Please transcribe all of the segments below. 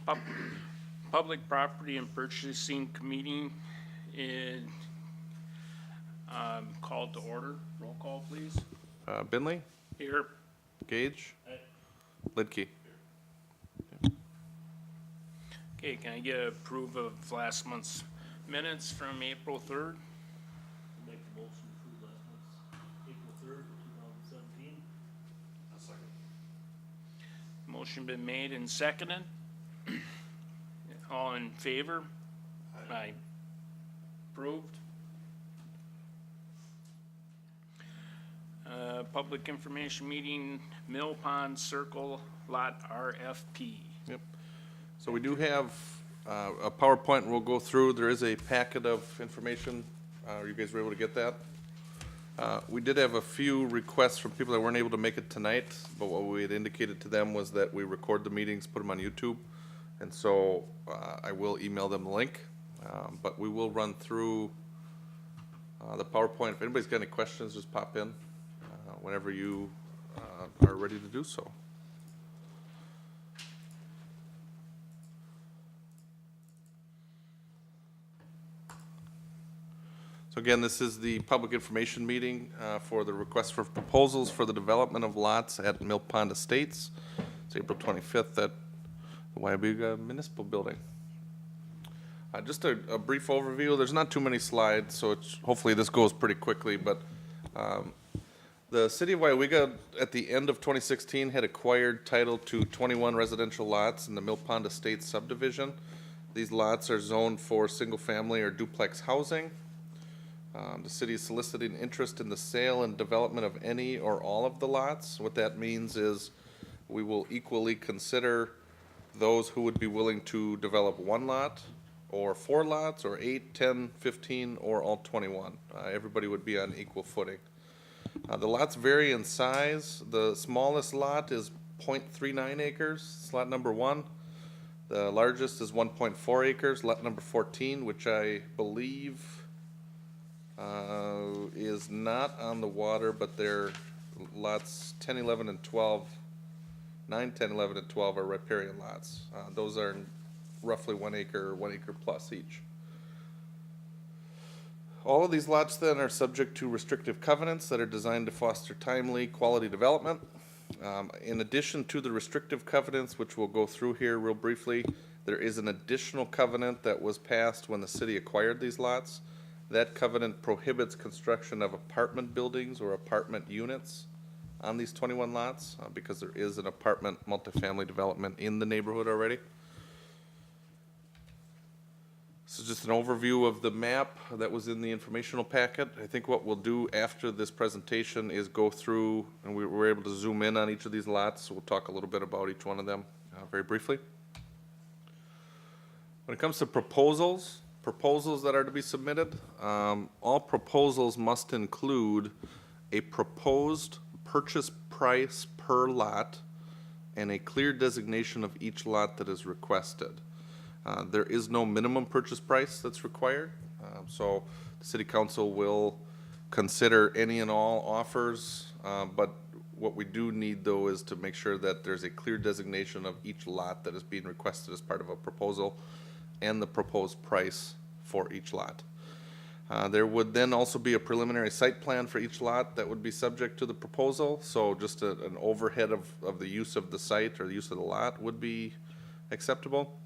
Pub- Public Property and Purchasing Committee is called to order. Roll call, please. Binley, Here. Gage, Lidkey. Okay, can I get approval of last month's minutes from April 3rd? Make the motion to approve last month's April 3rd, 2017. A second. Motion been made and seconded. All in favor? Aye. Approved. Public information meeting, Mill Pond Circle Lot RFP. Yep. So we do have a PowerPoint we'll go through. There is a packet of information. You guys were able to get that? We did have a few requests from people that weren't able to make it tonight, but what we had indicated to them was that we record the meetings, put them on YouTube. And so I will email them the link, but we will run through the PowerPoint. If anybody's got any questions, just pop in whenever you are ready to do so. So again, this is the public information meeting for the request for proposals for the development of lots at Mill Pond Estates. It's April 25th at the Weyauwega Municipal Building. Just a brief overview. There's not too many slides, so hopefully this goes pretty quickly, but the city of Weyauwega at the end of 2016 had acquired title to 21 residential lots in the Mill Pond Estates subdivision. These lots are zoned for single-family or duplex housing. The city is soliciting interest in the sale and development of any or all of the lots. What that means is we will equally consider those who would be willing to develop one lot, or 4 lots, or 8, 10, 15, or all 21. Everybody would be on equal footing. The lots vary in size. The smallest lot is 0.39 acres, it's lot number 1. The largest is 1.4 acres, lot number 14, which I believe is not on the water, but they're lots 10, 11, and 12. 9, 10, 11, and 12 are riparian lots. Those are roughly 1 acre plus each. All of these lots then are subject to restrictive covenants that are designed to foster timely, quality development. In addition to the restrictive covenants, which we'll go through here real briefly, there is an additional covenant that was passed when the city acquired these lots. That covenant prohibits construction of apartment buildings or apartment units on these 21 lots because there is an apartment multifamily development in the neighborhood already. This is just an overview of the map that was in the informational packet. I think what we'll do after this presentation is go through, and we were able to zoom in on each of these lots, so we'll talk a little bit about each one of them very briefly. When it comes to proposals that are to be submitted, all proposals must include a proposed purchase price per lot and a clear designation of each lot that is requested. There is no minimum purchase price that's required, so the city council will consider any and all offers, but what we do need though is to make sure that there's a clear designation of each lot that is being requested as part of a proposal and the proposed price for each lot. There would then also be a preliminary site plan for each lot that would be subject to the proposal, so just an overhead of the use of the site or the use of the lot would be acceptable.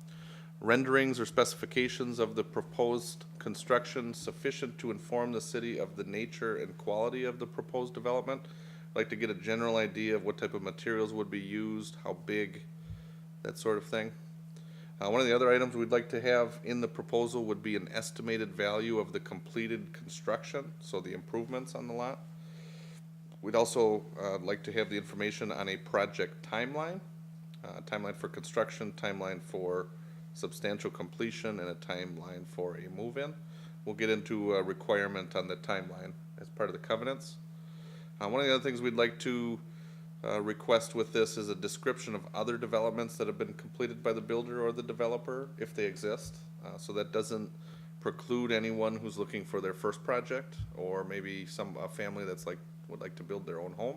Renderings or specifications of the proposed construction sufficient to inform the city of the nature and quality of the proposed development. I'd like to get a general idea of what type of materials would be used, how big, that sort of thing. One of the other items we'd like to have in the proposal would be an estimated value of the completed construction, so the improvements on the lot. We'd also like to have the information on a project timeline, timeline for construction, timeline for substantial completion, and a timeline for a move-in. We'll get into a requirement on the timeline as part of the covenants. One of the other things we'd like to request with this is a description of other developments that have been completed by the builder or the developer, if they exist. So that doesn't preclude anyone who's looking for their first project, or maybe a family that's would like to build their own home.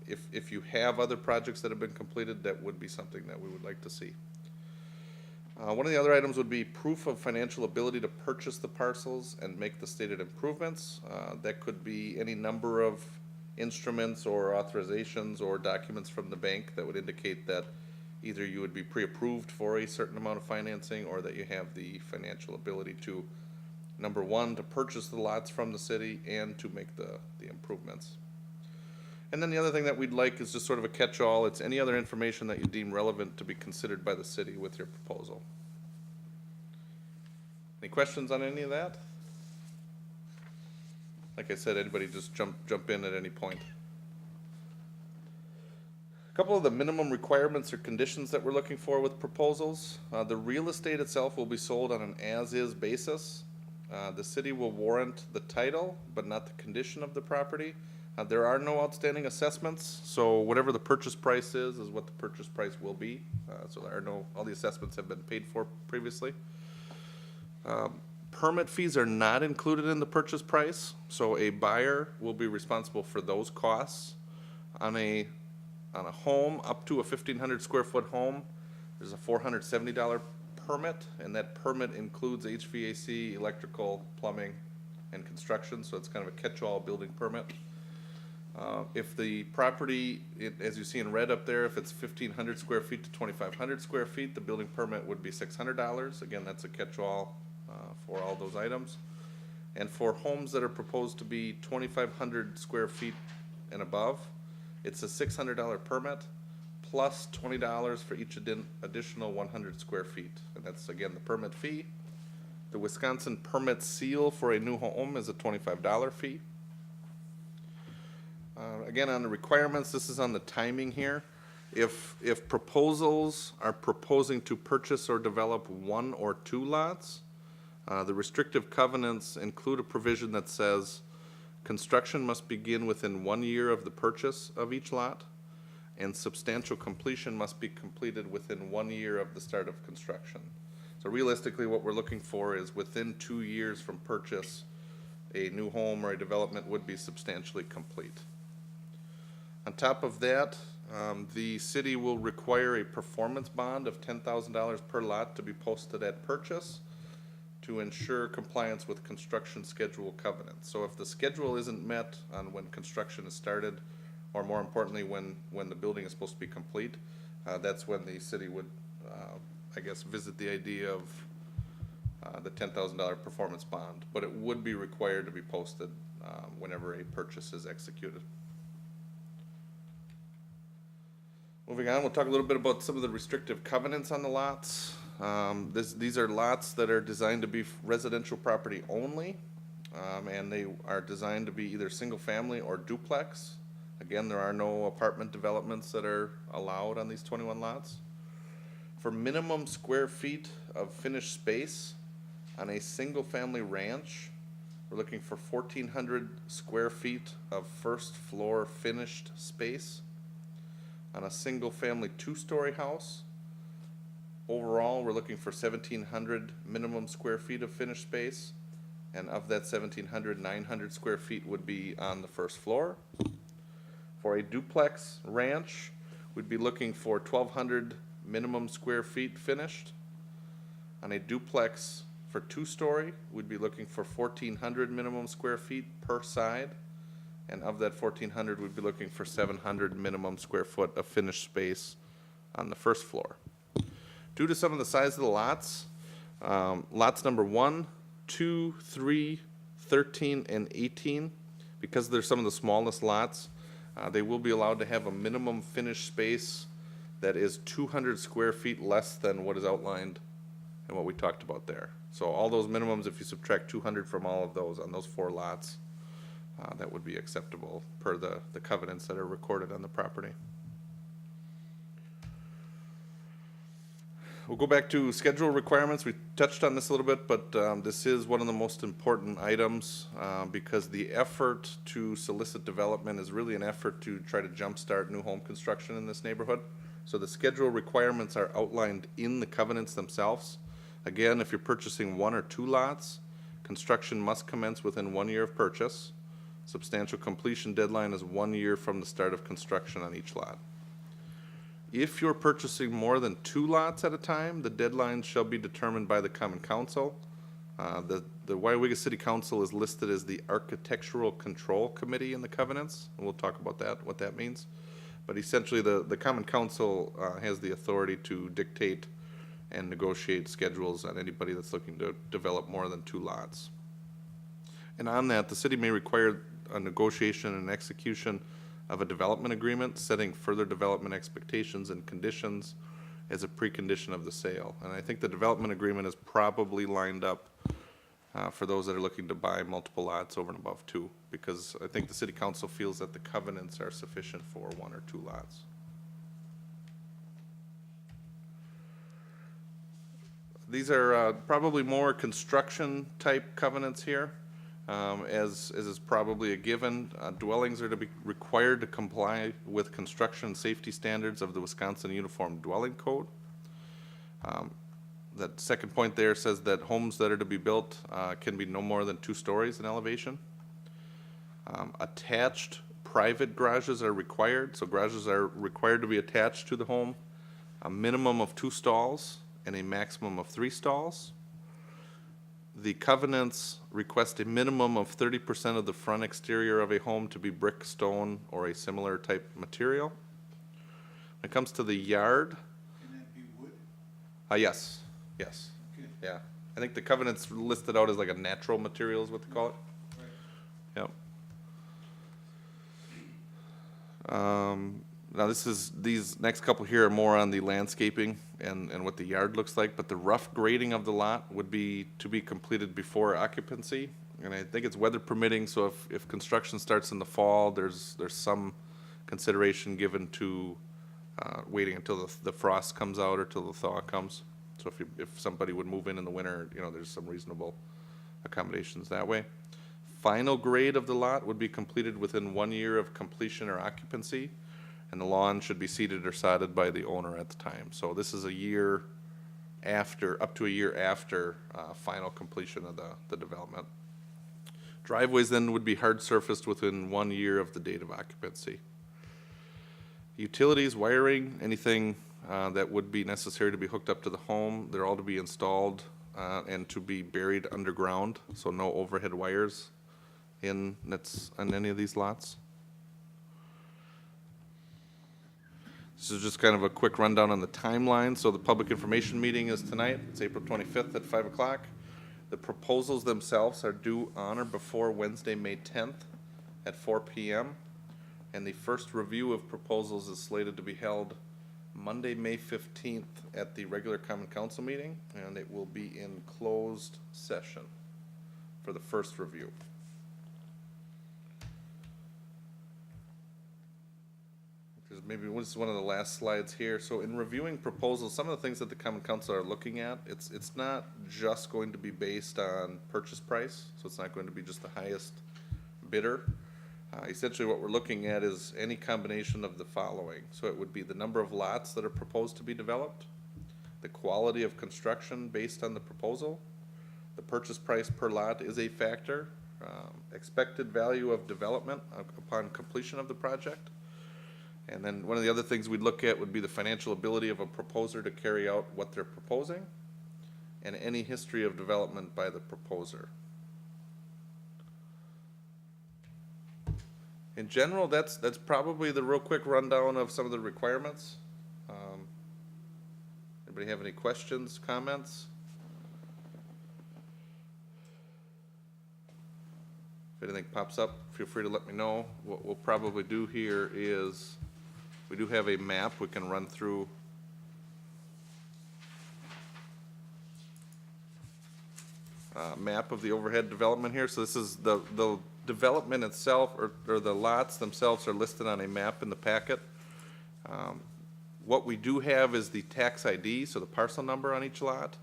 If you have other projects that have been completed, that would be something that we would like to see. One of the other items would be proof of financial ability to purchase the parcels and make the stated improvements. That could be any number of instruments or authorizations or documents from the bank that would indicate that either you would be pre-approved for a certain amount of financing or that you have the financial ability to, number one, to purchase the lots from the city and to make the improvements. And then the other thing that we'd like is just sort of a catch-all. It's any other information that you deem relevant to be considered by the city with your proposal. Any questions on any of that? Like I said, anybody just jump in at any point. A couple of the minimum requirements or conditions that we're looking for with proposals. The real estate itself will be sold on an as-is basis. The city will warrant the title, but not the condition of the property. There are no outstanding assessments, so whatever the purchase price is what the purchase price will be. So there are no, all the assessments have been paid for previously. Permit fees are not included in the purchase price, so a buyer will be responsible for those costs. On a home, up to a 1,500 square foot home, there's a $470 permit, and that permit includes HVAC, electrical, plumbing, and construction, so it's kind of a catch-all building permit. If the property, as you see in red up there, if it's 1,500 square feet to 2,500 square feet, the building permit would be $600. Again, that's a catch-all for all those items. And for homes that are proposed to be 2,500 square feet and above, it's a $600 permit plus $20 for each additional 100 square feet. And that's, again, the permit fee. The Wisconsin permit seal for a new home is a $25 fee. Again, on the requirements, this is on the timing here. If proposals are proposing to purchase or develop 1 or 2 lots, the restrictive covenants include a provision that says construction must begin within 1 year of the purchase of each lot, and substantial completion must be completed within 1 year of the start of construction. So realistically, what we're looking for is within 2 years from purchase, a new home or a development would be substantially complete. On top of that, the city will require a performance bond of $10,000 per lot to be posted at purchase to ensure compliance with construction schedule covenants. So if the schedule isn't met on when construction is started, or more importantly, when the building is supposed to be complete, that's when the city would, I guess, visit the idea of the $10,000 performance bond. But it would be required to be posted whenever a purchase is executed. Moving on, we'll talk a little bit about some of the restrictive covenants on the lots. These are lots that are designed to be residential property only, and they are designed to be either single family or duplex. Again, there are no apartment developments that are allowed on these 21 lots. For minimum square feet of finished space on a single family ranch, we're looking for 1,400 square feet of first floor finished space. On a single-family 2-story house, overall, we're looking for 1,700 minimum square feet of finished space, and of that 1,700, 900 square feet would be on the first floor. For a duplex ranch, we'd be looking for 1,200 minimum square feet finished. On a duplex for 2-story, we'd be looking for 1,400 minimum square feet per side. And of that 1,400, we'd be looking for 700 minimum square foot of finished space on the first floor. Due to some of the size of the lots, lots number 1, 2, 3, 13, and 18, because they're some of the smallest lots, they will be allowed to have a minimum finished space that is 200 square feet less than what is outlined and what we talked about there. So all those minimums, if you subtract 200 from all of those on those 4 lots, that would be acceptable per the covenants that are recorded on the property. We'll go back to schedule requirements. We touched on this a little bit, but this is one of the most important items because the effort to solicit development is really an effort to try to jumpstart new home construction in this neighborhood. So the schedule requirements are outlined in the covenants themselves. Again, if you're purchasing 1 or 2 lots, construction must commence within 1 year of purchase. Substantial completion deadline is 1 year from the start of construction on each lot. If you're purchasing more than 2 lots at a time, the deadline shall be determined by the common council. The Weyauwega City Council is listed as the Architectural Control Committee in the covenants, and we'll talk about that, what that means. But essentially, the common council has the authority to dictate and negotiate schedules on anybody that's looking to develop more than 2 lots. And on that, the city may require a negotiation and execution of a development agreement, setting further development expectations and conditions as a precondition of the sale. And I think the development agreement is probably lined up for those that are looking to buy multiple lots over and above 2, because I think the city council feels that the covenants are sufficient for 1 or 2 lots. These are probably more construction type covenants here. As is probably a given, dwellings are to be required to comply with construction safety standards of the Wisconsin Uniform Dwelling Code. That second point there says that homes that are to be built can be no more than 2 stories in elevation. Attached private garages are required, so garages are required to be attached to the home, a minimum of 2 stalls and a maximum of 3 stalls. The covenants request a minimum of 30% of the front exterior of a home to be brick, stone, or a similar type material. When it comes to the yard. Can that be wood? Yes, yes, Okay. yeah. I think the covenants listed out as like a natural material is what they call it. Right. Yep. Now these next couple here are more on the landscaping and what the yard looks like, but the rough grading of the lot would be to be completed before occupancy. And I think it's weather permitting, so if construction starts in the fall, there's some consideration given to waiting until the frost comes out or till the thaw comes. So if somebody would move in the winter, there's some reasonable accommodations that way. Final grade of the lot would be completed within 1 year of completion or occupancy, and the lawn should be seeded or sodded by the owner at the time. So this is a year after, up to a year after final completion of the development. Driveways then would be hard surfaced within 1 year of the date of occupancy. Utilities, wiring, anything that would be necessary to be hooked up to the home, they're all to be installed and to be buried underground, so no overhead wires on any of these lots. This is just kind of a quick rundown on the timeline. So the public information meeting is tonight. It's April 25th at 5 o'clock. The proposals themselves are due on or before Wednesday, May 10th at 4 p.m. And the first review of proposals is slated to be held Monday, May 15th at the regular common council meeting, and it will be in closed session for the first review. Maybe this is one of the last slides here. So in reviewing proposals, some of the things that the common council are looking at, it's not just going to be based on purchase price, so it's not going to be just the highest bidder. Essentially what we're looking at is any combination of the following. So it would be the number of lots that are proposed to be developed, the quality of construction based on the proposal, the purchase price per lot is a factor, expected value of development upon completion of the project. And then one of the other things we'd look at would be the financial ability of a proposer to carry out what they're proposing, and any history of development by the proposer. In general, that's probably the real quick rundown of some of the requirements. Anybody have any questions, comments? If anything pops up, feel free to let me know. What we'll probably do here is we do have a map we can run through. Map of the overhead development here. So this is the development itself, or the lots themselves are listed on a map in the packet. What we do have is the tax ID, so the parcel number on each lot.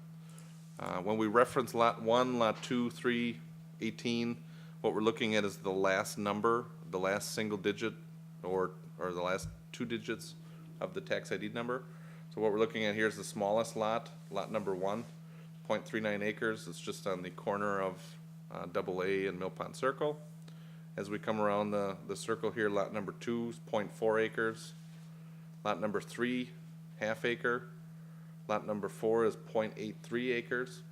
When we reference lot 1, lot 2, 3, 18, what we're looking at is the last number, the last single digit, or the last 2 digits of the tax ID number. So what we're looking at here is the smallest lot, lot number 1, 0.39 acres. It's just on the corner of AA and Mill Pond Circle. As we come around the circle here, lot number 2 is 0.4 acres. Lot number 3 half acre. Lot number 4 is 0.83 acres.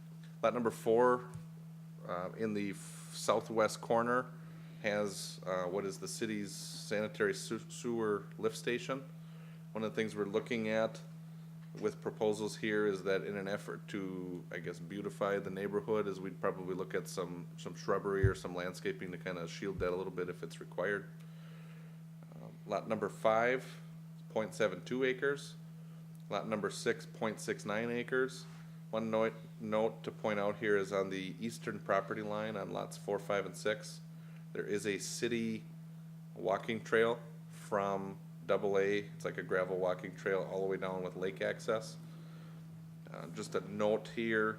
Lot number 4, in the southwest corner has, what is the city's sanitary sewer lift station. One of the things we're looking at with proposals here is that in an effort to, I guess, beautify the neighborhood, is we'd probably look at some shrubbery or some landscaping to kind of shield that a little bit if it's required. Lot number 5, 0.72 acres. Lot number 6, 0.69 acres. One note to point out here is on the eastern property line on lots 4, 5, and 6, there is a city walking trail from AA. It's like a gravel walking trail all the way down with lake access. Just a note here,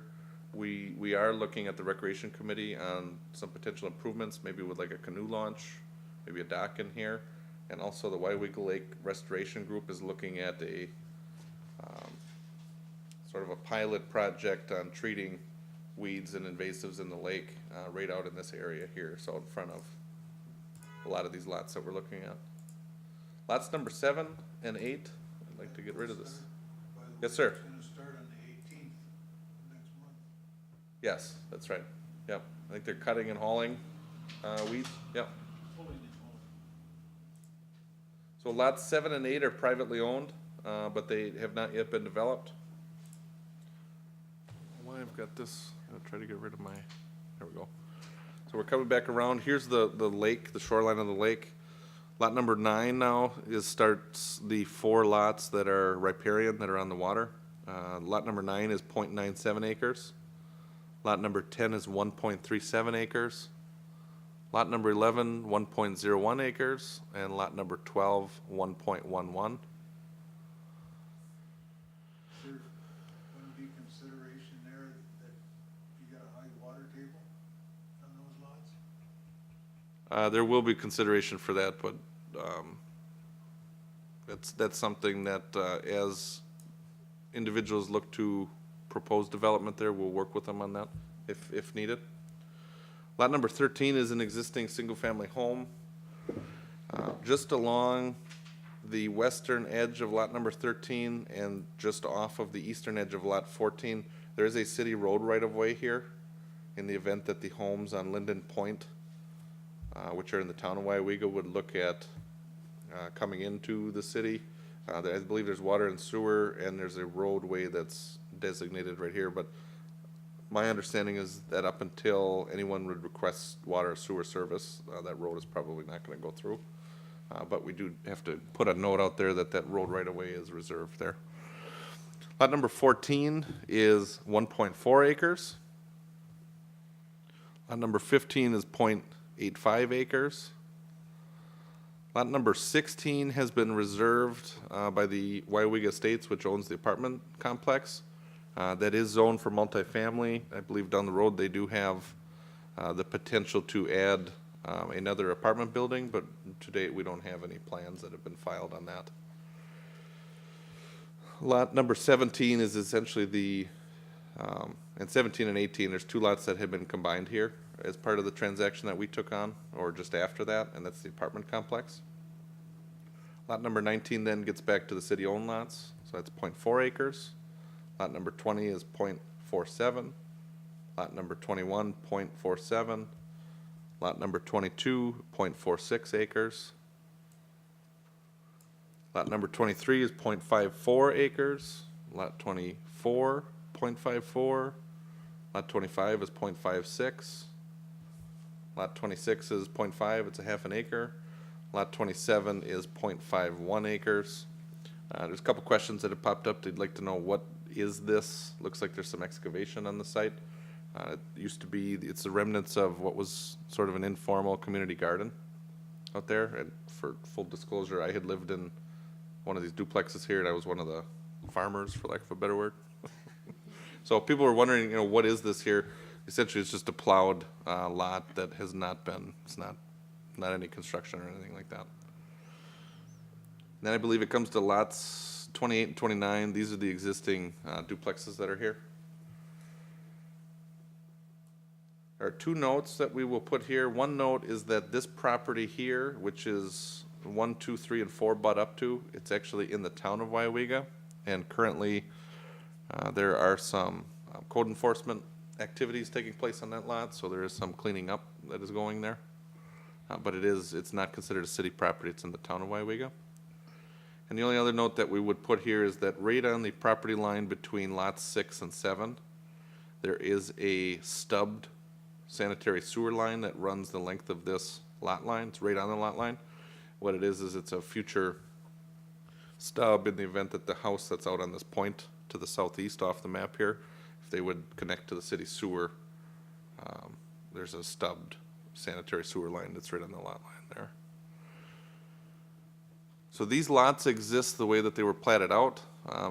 we are looking at the recreation committee on some potential improvements, maybe with like a canoe launch, maybe a dock in here. And also the Weyauwega Lake Restoration Group is looking at a sort of a pilot project on treating weeds and invasives in the lake right out in this area here, so in front of a lot of these lots that we're looking at. Lots number 7 and 8, I'd like to get rid of this. By the way, Yes, sir. It's gonna start on the 18th next month. Yes, that's right. Yep, I think they're cutting and hauling weeds. Yep. Pulling and hauling. So lots 7 and 8 are privately owned, but they have not yet been developed. Why I've got this, I'm gonna try to get rid of my, there we go. So we're coming back around. Here's the lake, the shoreline of the lake. Lot number 9 now starts the 4 lots that are riparian, that are on the water. Lot number 9 is 0.97 acres. Lot number 10 is 1.37 acres. Lot number 11, 1.01 acres, and lot number 12, 1.11. Is there gonna be consideration there that you got a high water table on those lots? There will be consideration for that, but that's something that as individuals look to propose development there, we'll work with them on that if needed. Lot number 13 is an existing single-family home. Just along the western edge of lot number 13 and just off of the eastern edge of lot 14, there is a city road right-of-way here in the event that the homes on Linden Point, which are in the town of Weyauwega, would look at coming into the city. I believe there's water and sewer, and there's a roadway that's designated right here, but my understanding is that up until anyone would request water or sewer service, that road is probably not gonna go through. But we do have to put a note out there that that road right-of-way is reserved there. Lot number 14 is 1.4 acres. Lot number 15 is 0.85 acres. Lot number 16 has been reserved by the Weyauwega Estates, which owns the apartment complex. That is zoned for multifamily. I believe down the road they do have the potential to add another apartment building, but to date we don't have any plans that have been filed on that. Lot number 17 is essentially the, and 17 and 18, there's 2 lots that have been combined here as part of the transaction that we took on, or just after that, and that's the apartment complex. Lot number 19 then gets back to the city-owned lots, so that's 0.4 acres. Lot number 20 is 0.47. Lot number 21, 0.47. Lot number 22, 0.46 acres. Lot number 23 is 0.54 acres. Lot 24, 0.54. Lot 25 is 0.56. Lot 26 is 0.5, it's a half an acre. Lot 27 is 0.51 acres. There's a couple questions that have popped up. They'd like to know what is this? Looks like there's some excavation on the site. It used to be, it's the remnants of what was sort of an informal community garden out there. And for full disclosure, I had lived in one of these duplexes here, and I was one of the farmers, for lack of a better word. So people were wondering, what is this here? Essentially, it's just a plowed lot that has not been, it's not any construction or anything like that. Then I believe it comes to lots 28 and 29. These are the existing duplexes that are here. There are 2 notes that we will put here. One note is that this property here, which is 1, 2, 3, and 4 butt up to, it's actually in the town of Weyauwega. And currently, there are some code enforcement activities taking place on that lot, so there is some cleaning up that is going there. But it's not considered a city property, it's in the town of Weyauwega. And the only other note that we would put here is that right on the property line between lots 6 and 7, there is a stubbed sanitary sewer line that runs the length of this lot line. It's right on the lot line. What it is it's a future stub in the event that the house that's out on this point to the southeast off the map here, if they would connect to the city sewer, there's a stubbed sanitary sewer line that's right on the lot line there. So these lots exist the way that they were platted out.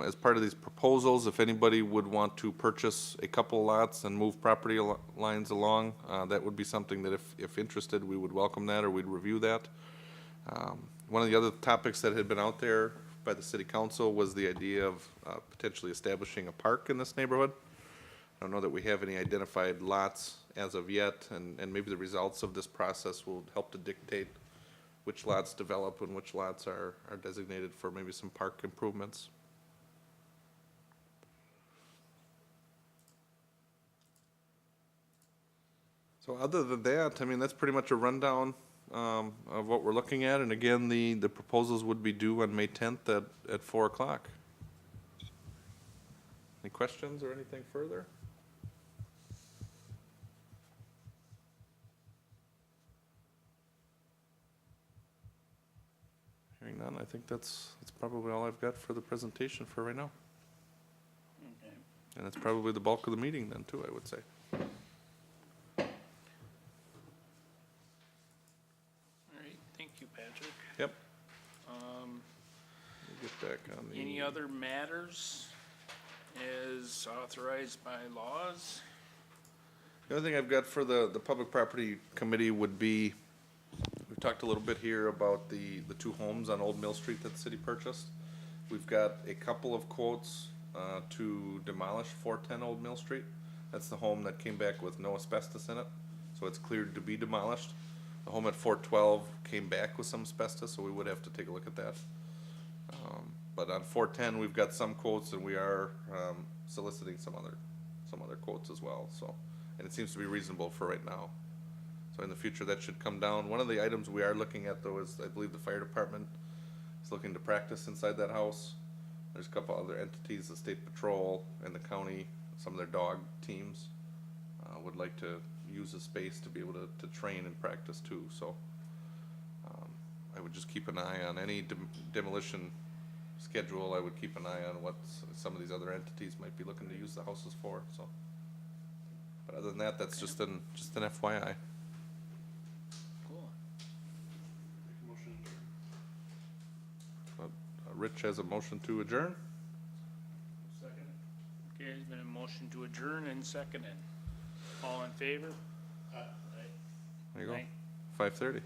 As part of these proposals, if anybody would want to purchase a couple lots and move property lines along, that would be something that if interested, we would welcome that or we'd review that. One of the other topics that had been out there by the city council was the idea of potentially establishing a park in this neighborhood. I don't know that we have any identified lots as of yet, and maybe the results of this process will help to dictate which lots develop and which lots are designated for maybe some park improvements. So other than that, I mean, that's pretty much a rundown of what we're looking at. And again, the proposals would be due on May 10th at 4 o'clock. Any questions or anything further? Hearing none, I think that's probably all I've got for the presentation for right now. Okay. And that's probably the bulk of the meeting then too, I would say. All right, thank you, Patrick. Yep. We'll get back on the. Any other matters as authorized by laws? The other thing I've got for the Public Property Committee would be, we've talked a little bit here about the two homes on Old Mill Street that the city purchased. We've got a couple of quotes to demolish 410 Old Mill Street. That's the home that came back with no asbestos in it, so it's cleared to be demolished. The home at 412 came back with some asbestos, so we would have to take a look at that. But on 410, we've got some quotes, and we are soliciting some other quotes as well. So, and it seems to be reasonable for right now. So in the future, that should come down. One of the items we are looking at, though, is I believe the fire department is looking to practice inside that house. There's a couple other entities, the state patrol and the county, some of their dog teams would like to use the space to be able to train and practice too. So I would just keep an eye on any demolition schedule. I would keep an eye on what some of these other entities might be looking to use the houses for. So, but other than that, that's just an FYI. Cool. Rich has a motion to adjourn. Second. Okay, there's been a motion to adjourn and seconded. All in favor? Aye. There you go. Aye. 5:30.